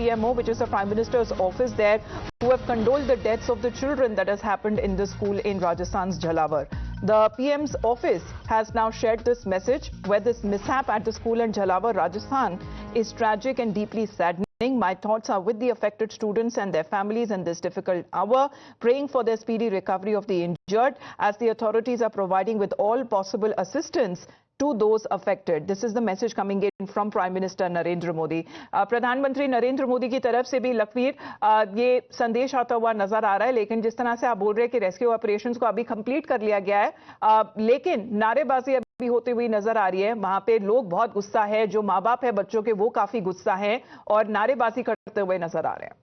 PMO, which is the Prime Minister's office there, who have condoled the deaths of the children that has happened in the school in Rajasthan's Jhalawar. The PM's office has now shared this message where this mishap at the school in Jhalawar, Rajasthan is tragic and deeply saddening. My thoughts are with the affected students and their families in this difficult hour, praying for their speedy recovery of the injured as the authorities are providing with all possible assistance to those affected. This is the message coming in from Prime Minister Narendra Modi. प्रधानमंत्री नरेंद्र मोदी की तरफ से भी लखवीर ये संदेश आता हुआ नजर आ रहा है, लेकिन जिस तरह से आप बोल रहे हैं कि रेस्क्यू ऑपरेशंस को अभी कंप्लीट कर लिया गया है, लेकिन नारेबाजी अभी होती हुई नजर आ रही है। वहां पे लोग बहुत गुस्सा है, जो माँ बाप है बच्चों के वो काफी गुस्सा है और नारेबाजी करते हुए नजर आ रहे हैं।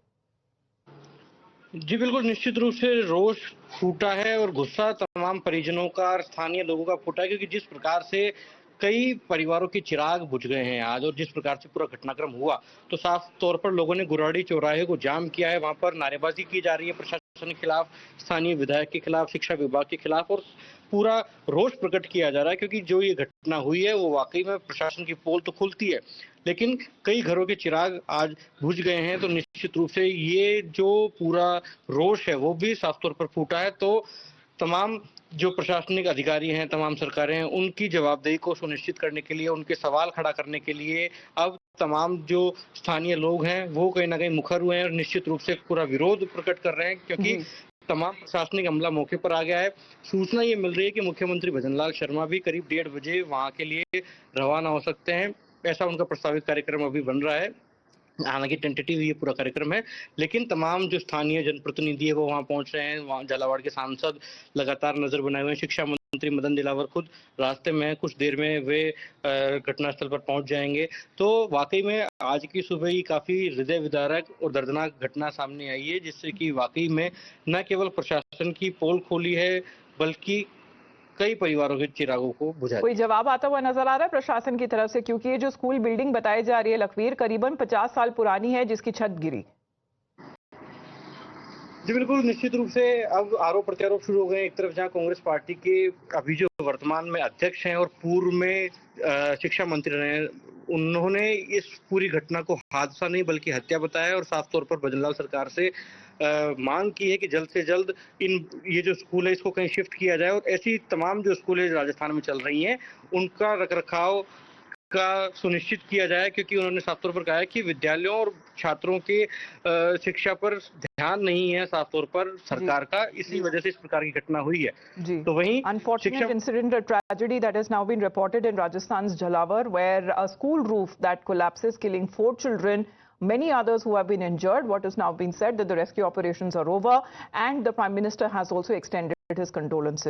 जी बिल्कुल, निश्चित रूप से रोष फूटा है और गुस्सा तमाम परिजनों का और स्थानीय लोगों का फूटा है, क्योंकि जिस प्रकार से कई परिवारों के चिराग बुझ गए हैं आज और जिस प्रकार से पूरा घटनाक्रम हुआ, तो साफ तौर पर लोगों ने गुराड़ी चौराहे को जाम किया है। वहां पर नारेबाजी की जा रही है प्रशासन के खिलाफ, स्थानीय विधायक के खिलाफ, शिक्षा विभाग के खिलाफ, और पूरा रोष प्रकट किया जा रहा है, क्योंकि जो ये घटना हुई है वो वाकई में प्रशासन की पोल तो खुलती है, लेकिन कई घरों के चिराग आज बुझ गए हैं। तो निश्चित रूप से ये जो पूरा रोष है वो भी साफ तौर पर फूटा है। तो तमाम जो प्रशासनिक अधिकारी हैं, तमाम सरकारें हैं, उनकी जवाबदेही को सुनिश्चित करने के लिए, उनके सवाल खड़ा करने के लिए अब तमाम जो स्थानीय लोग हैं वो कहीं ना कहीं मुखर हुए हैं और निश्चित रूप से पूरा विरोध प्रकट कर रहे हैं, क्योंकि तमाम प्रशासनिक अमला मौके पर आ गया है। सूचना ये मिल रही है कि मुख्यमंत्री भजनलाल शर्मा भी करीब 1:30 बजे वहां के लिए रवाना हो सकते हैं, ऐसा उनका प्रस्तावित कार्यक्रम अभी बन रहा है। हालांकि टेंटेटिव ये पूरा कार्यक्रम है, लेकिन तमाम जो स्थानीय जनप्रतिनिधि है वो वहां पहुंच रहे हैं। वहां झालावाड़ के सांसद लगातार नजर बनाए हुए हैं। शिक्षा मंत्री मदन दिलावर खुद रास्ते में, कुछ देर में वे घटनास्थल पर पहुंच जाएंगे। तो वाकई में आज की सुबह ही काफी हृदय विदारक और दर्दनाक घटना सामने आई है, जिससे कि वाकई में न केवल प्रशासन की पोल खोली है बल्कि कई परिवारों के चिरागों को बुझा। कोई जवाब आता हुआ नजर आ रहा है प्रशासन की तरफ से, क्योंकि ये जो स्कूल बिल्डिंग बताई जा रही है लखवीर करीबन 50 साल पुरानी है, जिसकी छत गिरी। जी बिल्कुल, निश्चित रूप से अब आरोप प्रत्यारोप शुरू हो गए। एक तरफ जहां कांग्रेस पार्टी के अभी जो वर्तमान में अध्यक्ष हैं और पूर्व में शिक्षा मंत्री रहे हैं, उन्होंने इस पूरी घटना को हादसा नहीं बल्कि हत्या बताया और साफ तौर पर भजनलाल सरकार से मांग की है कि जल्द से जल्द ये जो स्कूल है इसको कहीं शिफ्ट किया जाए और ऐसी तमाम जो स्कूल है राजस्थान में चल रही हैं उनका रखरखाव का सुनिश्चित किया जाए, क्योंकि उन्होंने साफ तौर पर कहा है कि विद्यालयों और छात्रों के शिक्षा पर ध्यान नहीं है साफ तौर पर सरकार का, इसी वजह से इस प्रकार की घटना हुई है। जी, तो वहीं unfortunate incident, a tragedy that has now been reported in Rajasthan's Jhalawar, where a school roof that collapses, killing 4 children, many others who have been injured. What has now been said that the rescue operations are over, and the Prime Minister has also extended his condolences.